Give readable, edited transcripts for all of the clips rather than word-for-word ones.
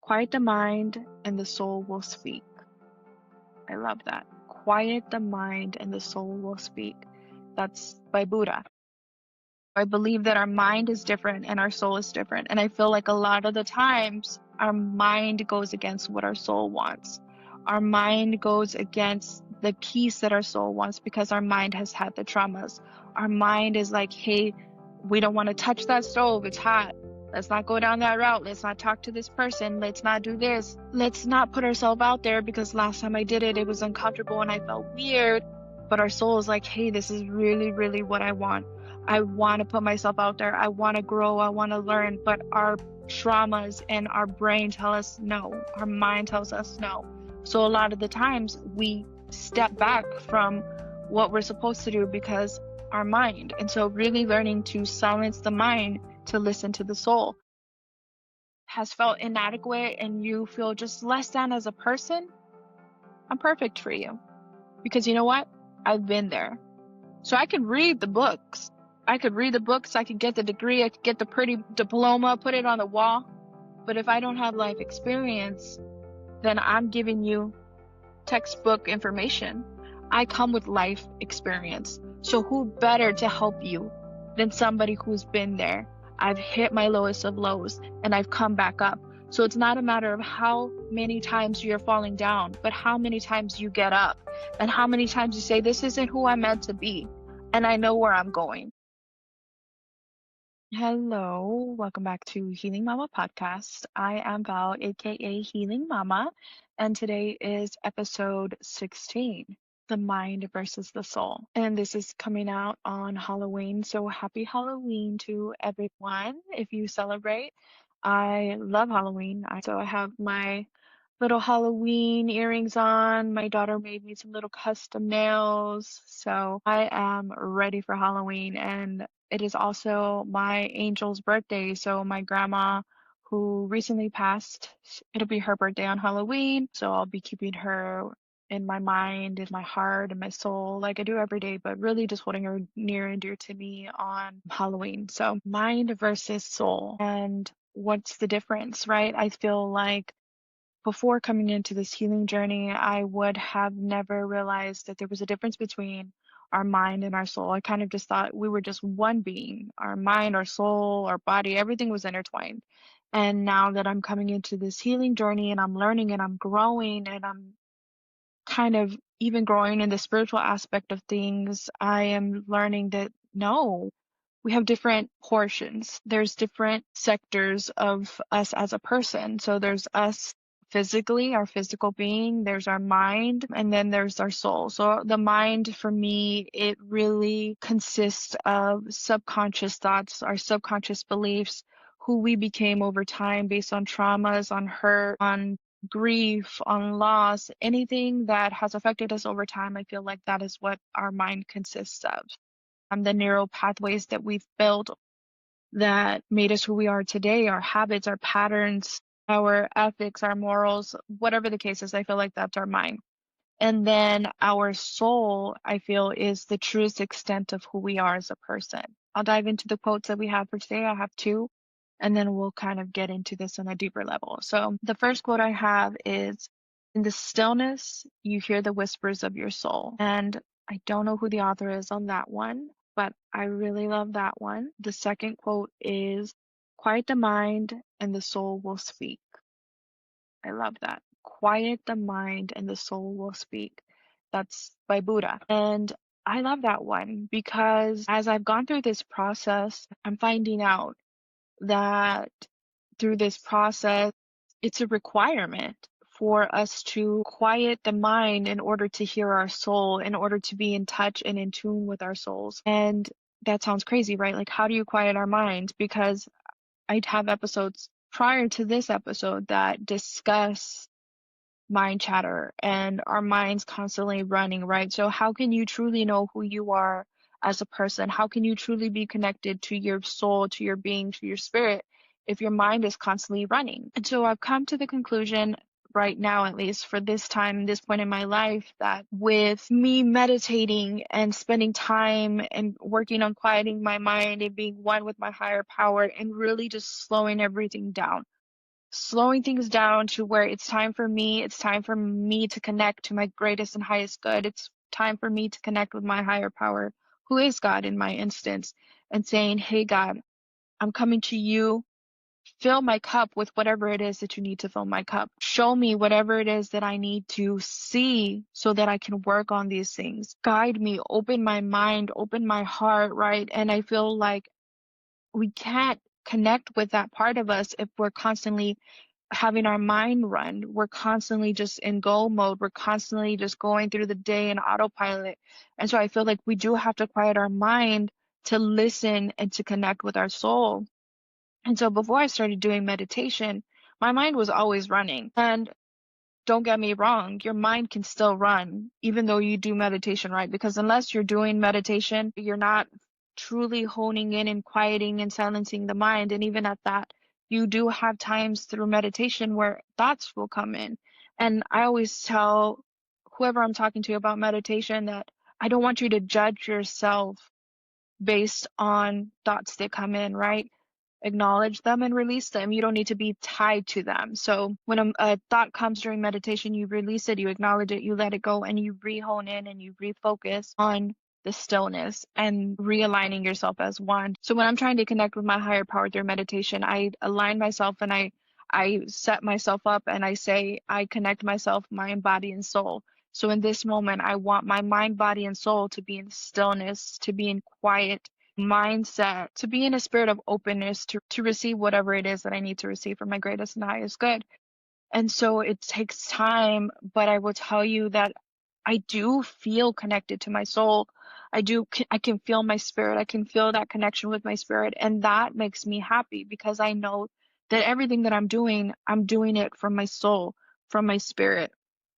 Quiet the mind and the soul will speak. I love that. Quiet the mind and the soul will speak. That's by Buddha. I believe that our mind is different and our soul is different. And I feel like a lot of the times our mind goes against what our soul wants. Our mind goes against the peace that our soul wants because our mind has had the traumas. Our mind is like, hey, we don't want to touch that stove. It's hot. Let's not go down that route. Let's not talk to this person. Let's not do this. Let's not put ourselves out there because last time I did it, it was uncomfortable and I felt weird. But our soul is like, hey, this is really, really what I want. I want to put myself out there. I want to grow. I want to learn. But our traumas and our brain tell us no. Our mind tells us no. So a lot of the times we step back from what we're supposed to do because our mind. And so really learning to silence the mind to listen to the soul has felt inadequate and you feel just less than as a person, I'm perfect for you. Because you know what? I've been there. So I could read the books. I could get the degree, I could get the pretty diploma, put it on the wall. But if I don't have life experience, then I'm giving you textbook information. I come with life experience. So who better to help you than somebody who's been there? I've hit my lowest of lows and I've come back up. So it's not a matter of how many times you're falling down, but how many times you get up and how many times you say, this isn't who I'm meant to be. And I know where I'm going. Hello, welcome back to Healing Momma Podcast. I am Val, aka Healing Momma, and today is episode 16, The Mind versus the Soul. And this is coming out on Halloween, so happy Halloween to everyone if you celebrate. I love Halloween, so I have my little Halloween earrings on. My daughter made me some little custom nails, so I am ready for Halloween. And it is also my angel's birthday, so my grandma, who recently passed, it'll be her birthday on Halloween, so I'll be keeping her in my mind, in my heart, in my soul, like I do every day, but really just holding her near and dear to me on Halloween. So mind versus soul, and what's the difference, right? I feel like before coming into this healing journey, I would have never realized that there was a difference between our mind and our soul. I kind of just thought we were just one being. Our mind, our soul, our body, everything was intertwined. And now that I'm coming into this healing journey and I'm learning and I'm growing and I'm kind of even growing in the spiritual aspect of things, I am learning that no, we have different portions. There's different sectors of us as a person. So there's us physically, our physical being, there's our mind, and then there's our soul. So the mind, for me, it really consists of subconscious thoughts, our subconscious beliefs, who we became over time based on traumas, on hurt, on grief, on loss, anything that has affected us over time. I feel like that is what our mind consists of. The neural pathways that we've built that made us who we are today, our habits, our patterns, our ethics, our morals, whatever the case is, I feel like that's our mind. And then our soul, I feel, is the truest extent of who we are as a person. I'll dive into the quotes that we have for today. I have two, and then we'll kind of get into this on a deeper level. So the first quote I have is, in the stillness, you hear the whispers of your soul. And I don't know who the author is on that one, but I really love that one. The second quote is, quiet the mind and the soul will speak. I love that. Quiet the mind and the soul will speak. That's by Buddha. And I love that one because as I've gone through this process, I'm finding out that through this process, it's a requirement for us to quiet the mind in order to hear our soul, in order to be in touch and in tune with our souls. And that sounds crazy, right? Like, how do you quiet our minds? Because I'd have episodes prior to this episode that discuss mind chatter and our minds constantly running, right? So how can you truly know who you are as a person? How can you truly be connected to your soul, to your being, to your spirit, if your mind is constantly running? And so I've come to the conclusion right now, at least for this time, this point in my life, that with me meditating and spending time and working on quieting my mind and being one with my higher power and really just slowing everything down, slowing things down to where it's time for me. It's time for me to connect to my greatest and highest good. It's time for me to connect with my higher power, who is God in my instance, and saying, hey, God, I'm coming to you. Fill my cup with whatever it is that you need to fill my cup. Show me whatever it is that I need to see so that I can work on these things. Guide me, open my mind, open my heart, right? And I feel like we can't connect with that part of us if we're constantly having our mind run. We're constantly just in go mode. We're constantly just going through the day in autopilot. And so I feel like we do have to quiet our mind to listen and to connect with our soul. And so before I started doing meditation, my mind was always running. And don't get me wrong, your mind can still run even though you do meditation, right? Because unless you're doing meditation, you're not truly honing in and quieting and silencing the mind. And even at that, you do have times through meditation where thoughts will come in. And I always tell whoever I'm talking to about meditation that I don't want you to judge yourself based on thoughts that come in, right? Acknowledge them and release them. You don't need to be tied to them. So when a thought comes during meditation, you release it, you acknowledge it, you let it go, and you re-hone in and you refocus on the stillness and realigning yourself as one. So when I'm trying to connect with my higher power through meditation, I align myself and I set myself up and I say, I connect myself, mind, body, and soul. So in this moment, I want my mind, body, and soul to be in stillness, to be in quiet mindset, to be in a spirit of openness to receive whatever it is that I need to receive for my greatest and highest good. And so it takes time, but I will tell you that I do feel connected to my soul. I can feel my spirit. I can feel that connection with my spirit. And that makes me happy because I know that everything that I'm doing it from my soul, from my spirit,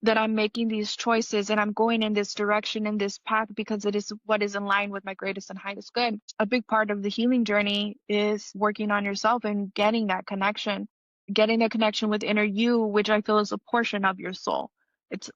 that I'm making these choices and I'm going in this direction, in this path, because it is what is in line with my greatest and highest good. A big part of the healing journey is working on yourself and getting a connection with inner you, which I feel is a portion of your soul. It's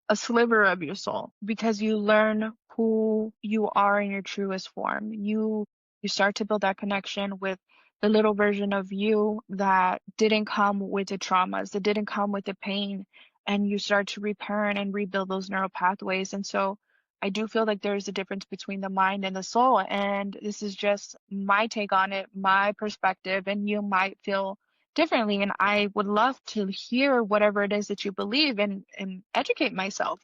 a sliver of your soul because you learn who you are in your truest form. You start to build that connection with the little version of you that didn't come with the traumas, that didn't come with the pain, and you start to reparent and rebuild those neural pathways. And so I do feel like there's a difference between the mind and the soul. And this is just my take on it, my perspective, and you might feel differently. And I would love to hear whatever it is that you believe and educate myself.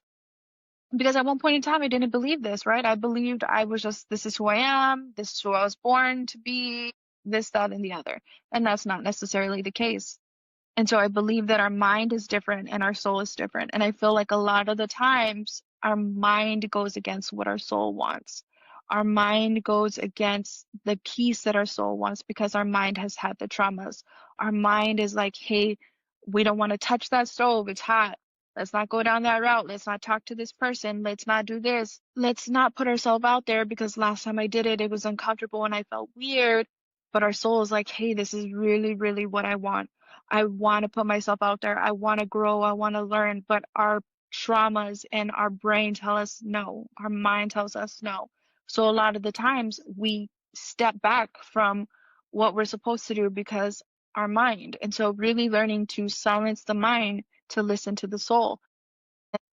Because at one point in time, I didn't believe this, right? I believed I was just, this is who I am, this is who I was born to be, this, that, and the other. And that's not necessarily the case. And so I believe that our mind is different and our soul is different. And I feel like a lot of the times our mind goes against what our soul wants. Our mind goes against the peace that our soul wants because our mind has had the traumas. Our mind is like, hey, we don't want to touch that stove. It's hot. Let's not go down that route. Let's not talk to this person. Let's not do this. Let's not put ourselves out there because last time I did it, it was uncomfortable and I felt weird. But our soul is like, hey, this is really, really what I want. I want to put myself out there. I want to grow. I want to learn. But our traumas and our brain tell us no. Our mind tells us no. So a lot of the times we step back from what we're supposed to do because our mind. And so really learning to silence the mind to listen to the soul.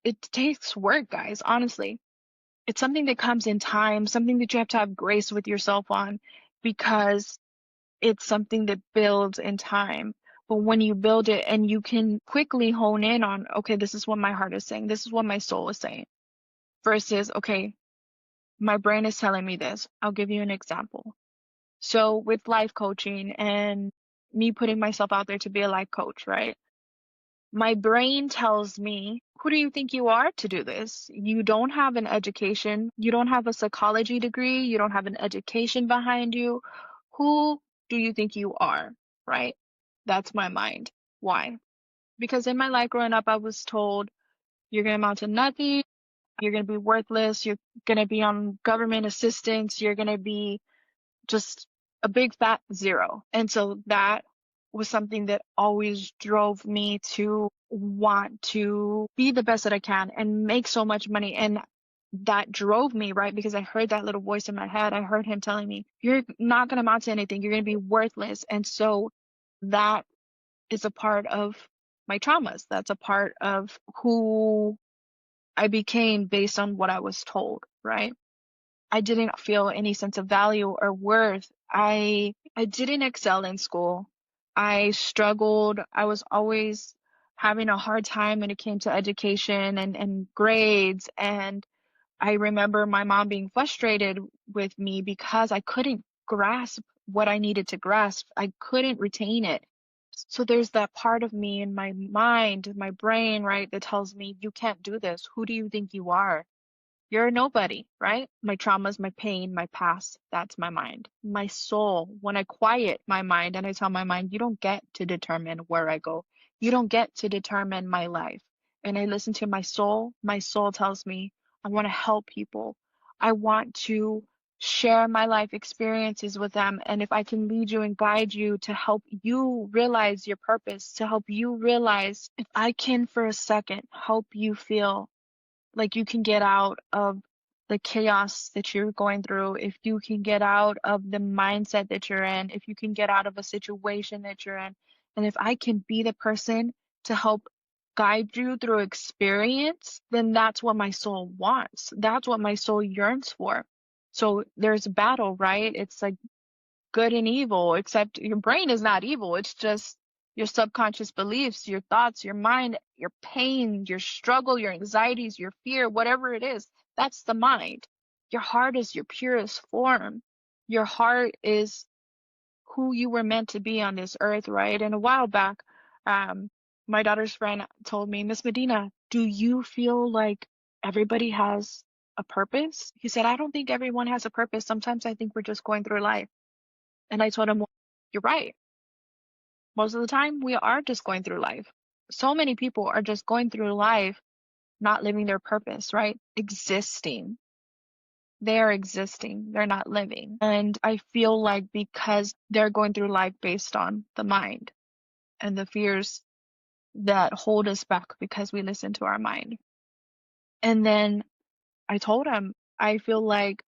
It takes work, guys, honestly. It's something that comes in time, something that you have to have grace with yourself on because it's something that builds in time. But when you build it and you can quickly hone in on, okay, this is what my heart is saying, this is what my soul is saying, versus, okay, my brain is telling me this. I'll give you an example. So with life coaching and me putting myself out there to be a life coach, right? My brain tells me, who do you think you are to do this? You don't have an education. You don't have a psychology degree. You don't have an education behind you. Who do you think you are? Right? That's my mind. Why? Because in my life growing up, I was told you're going to amount to nothing. You're going to be worthless. You're going to be on government assistance. You're going to be just a big fat zero. And so that was something that always drove me to want to be the best that I can and make so much money. And that drove me, right? Because I heard that little voice in my head. I heard him telling me, you're not going to amount to anything. You're going to be worthless. And so that is a part of my traumas. That's a part of who I became based on what I was told, right? I didn't feel any sense of value or worth. I didn't excel in school. I struggled. I was always having a hard time when it came to education and grades. And I remember my mom being frustrated with me because I couldn't grasp what I needed to grasp. I couldn't retain it. So there's that part of me in my mind, my brain, right, that tells me, you can't do this. Who do you think you are? You're a nobody, right? My traumas, my pain, my past, that's my mind. My soul, when I quiet my mind and I tell my mind, you don't get to determine where I go. You don't get to determine my life. And I listen to my soul tells me, I want to help people. I want to share my life experiences with them. And if I can lead you and guide you to help you realize your purpose, to help you realize, if I can for a second help you feel like you can get out of the chaos that you're going through, if you can get out of the mindset that you're in, if you can get out of a situation that you're in, and if I can be the person to help guide you through experience, then that's what my soul wants. That's what my soul yearns for. So there's a battle, right? It's like good and evil, except your brain is not evil. It's just your subconscious beliefs, your thoughts, your mind, your pain, your struggle, your anxieties, your fear, whatever it is. That's the mind. Your heart is your purest form. Your heart is who you were meant to be on this earth, right? And a while back, um, my daughter's friend told me, Miss Medina, do you feel like everybody has a purpose? He said, I don't think everyone has a purpose. Sometimes I think we're just going through life. And I told him, well, you're right. Most of the time, we are just going through life. So many people are just going through life, not living their purpose, right? Existing. They are existing. They're not living. And I feel like because they're going through life based on the mind and the fears that hold us back because we listen to our mind. And then I told him, I feel like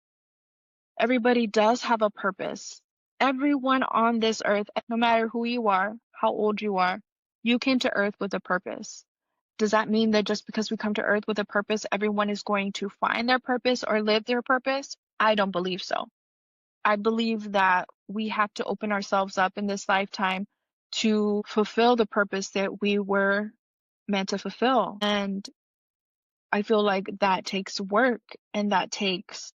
everybody does have a purpose. Everyone on this earth, no matter who you are, how old you are, you came to earth with a purpose. Does that mean that just because we come to earth with a purpose, everyone is going to find their purpose or live their purpose? I don't believe so. I believe that we have to open ourselves up in this lifetime to fulfill the purpose that we were meant to fulfill. And I feel like that takes work and that takes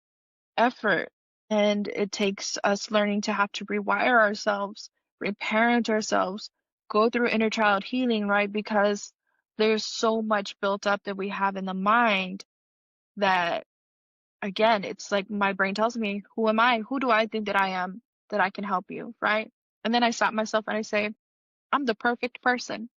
effort. And it takes us learning to have to rewire ourselves, reparent ourselves, go through inner child healing, right? Because there's so much built up that we have in the mind that, again, it's like my brain tells me, who am I? Who do I think that I am that I can help you, right? And then I stop myself and I say, I'm the perfect person.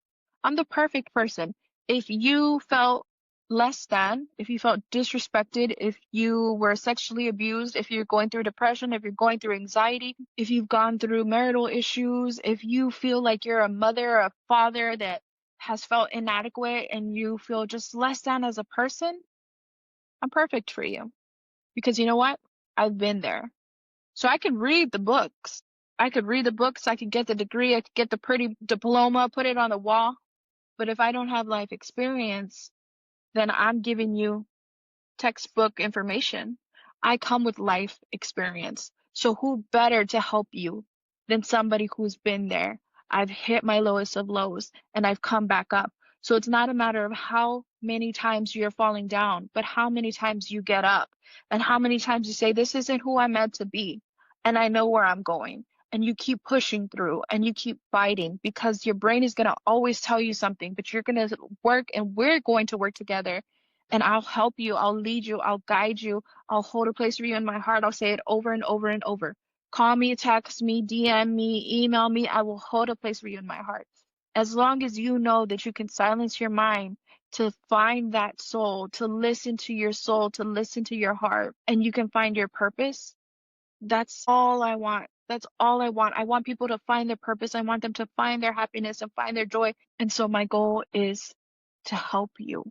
I'm the perfect person. If you felt less than, if you felt disrespected, if you were sexually abused, if you're going through depression, if you're going through anxiety, if you've gone through marital issues, if you feel like you're a mother or a father that has felt inadequate and you feel just less than as a person, I'm perfect for you. Because you know what? I've been there. So I could read the books. I could read the books. I could get the degree. I could get the pretty diploma, put it on the wall. But if I don't have life experience, then I'm giving you textbook information. I come with life experience. So who better to help you than somebody who's been there? I've hit my lowest of lows and I've come back up. So it's not a matter of how many times you're falling down, but how many times you get up and how many times you say, this isn't who I'm meant to be. And I know where I'm going. And you keep pushing through and you keep fighting because your brain is going to always tell you something, but you're going to work and we're going to work together and I'll help you, I'll lead you, I'll guide you, I'll hold a place for you in my heart. I'll say it over and over and over. Call me, text me, DM me, email me. I will hold a place for you in my heart. As long as you know that you can silence your mind to find that soul, to listen to your soul, to listen to your heart, and you can find your purpose, that's all I want. That's all I want. I want people to find their purpose. I want them to find their happiness and find their joy. And so my goal is to help you,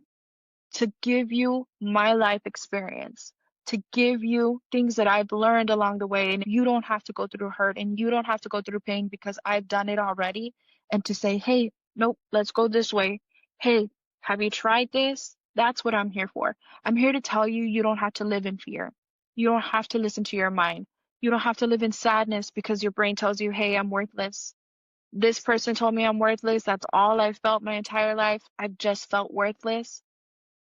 to give you my life experience, to give you things that I've learned along the way. And you don't have to go through hurt and you don't have to go through pain because I've done it already. and to say, hey, nope, let's go this way. Hey, have you tried this? That's what I'm here for. I'm here to tell you, you don't have to live in fear. You don't have to listen to your mind. You don't have to live in sadness because your brain tells you, hey, I'm worthless. This person told me I'm worthless. That's all I've felt my entire life. I've just felt worthless.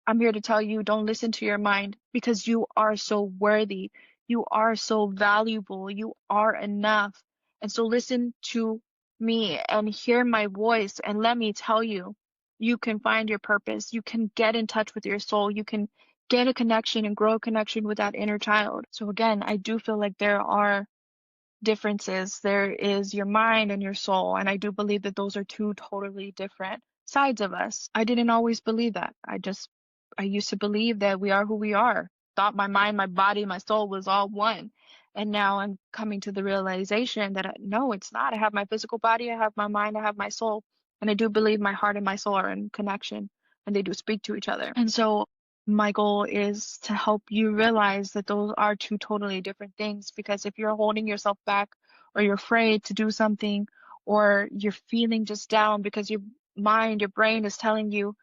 I'm here to tell you, don't listen to your mind because you are so worthy. You are so valuable. You are enough. And so listen to me and hear my voice and let me tell you, you can find your purpose. You can get in touch with your soul. You can get a connection and grow a connection with that inner child. So again, I do feel like there are differences. There is your mind and your soul. And I do believe that those are two totally different sides of us. I didn't always believe that. I used to believe that we are who we are. Thought my mind, my body, my soul was all one. And now I'm coming to the realization that no, it's not. I have my physical body, I have my mind, I have my soul. And I do believe my heart and my soul are in connection and they do speak to each other. And so my goal is to help you realize that those are two totally different things, because if you're holding yourself back or you're afraid to do something or you're feeling just down because your mind, your brain is telling you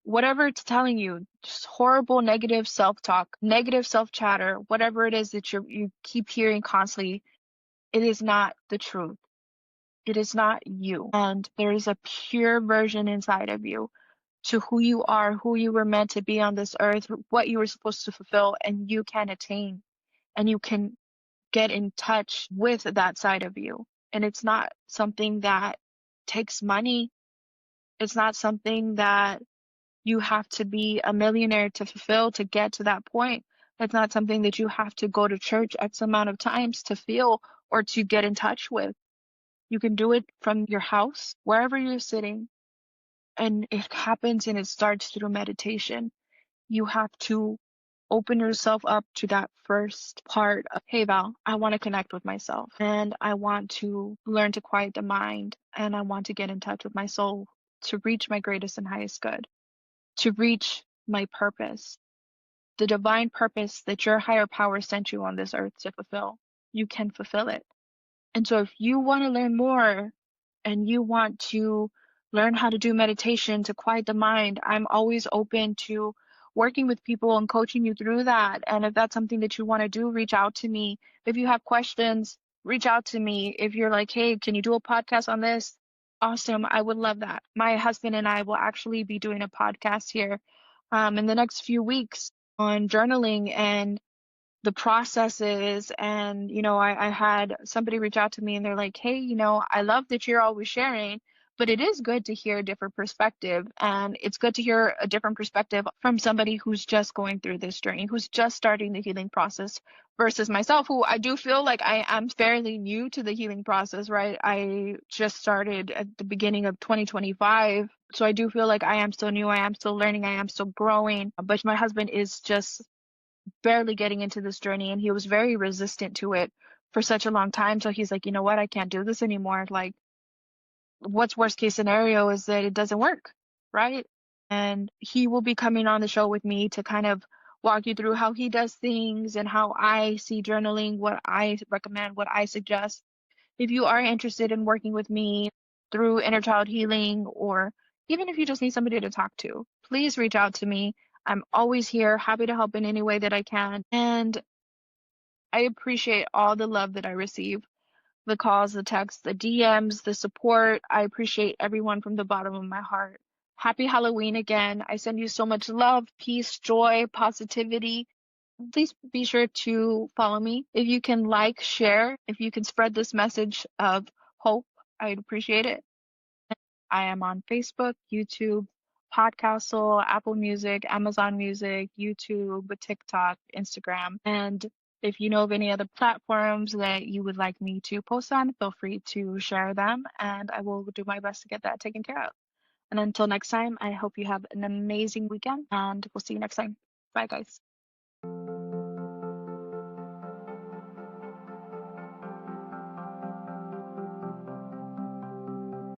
whatever it's telling you, just horrible negative self-talk, negative self-chatter, whatever it is that you keep hearing constantly, it is not the truth. It is not you. And there is a pure version inside of you to who you are, who you were meant to be on this earth, what you were supposed to fulfill, and you can attain and you can get in touch with that side of you. And it's not something that takes money. It's not something that you have to be a millionaire to fulfill to get to that point. It's not something that you have to go to church X amount of times to feel or to get in touch with. You can do it from your house, wherever you're sitting, and it happens and it starts through meditation. You have to open yourself up to that first part of, hey, Val, I want to connect with myself and I want to learn to quiet the mind and I want to get in touch with my soul to reach my greatest and highest good, to reach my purpose, the divine purpose that your higher power sent you on this earth to fulfill. You can fulfill it. And so if you want to learn more and you want to learn how to do meditation to quiet the mind, I'm always open to working with people and coaching you through that. And if that's something that you want to do, reach out to me. If you have questions, reach out to me. If you're like, hey, can you do a podcast on this? Awesome. I would love that. My husband and I will actually be doing a podcast here in the next few weeks on journaling and the processes. And I had somebody reach out to me and they're like, hey, I love that you're always sharing, but it is good to hear a different perspective, and it's good to hear a different perspective from somebody who's just going through this journey, who's just starting the healing process, versus myself, who I do feel like I am fairly new to the healing process, right? I just started at the beginning of 2025, so I do feel like I am still new, I am still learning, I am still growing, but my husband is just barely getting into this journey and he was very resistant to it for such a long time. So he's like, you know what, I can't do this anymore. Like, what's worst case scenario is that it doesn't work, right? And he will be coming on the show with me to kind of walk you through how he does things and how I see journaling, what I recommend, what I suggest. If you are interested in working with me through inner child healing, or even if you just need somebody to talk to, please reach out to me. I'm always here, happy to help in any way that I can. And I appreciate all the love that I receive, the calls, the texts, the DMs, the support. I appreciate everyone from the bottom of my heart. Happy Halloween again. I send you so much love, peace, joy, positivity. Please be sure to follow me. If you can share, if you can spread this message of hope, I'd appreciate it. I am on Facebook, YouTube, Podcastle, Apple Music, Amazon Music, YouTube, TikTok, Instagram. And if you know of any other platforms that you would like me to post on, feel free to share them and I will do my best to get that taken care of. And until next time, I hope you have an amazing weekend and we'll see you next time. Bye, guys.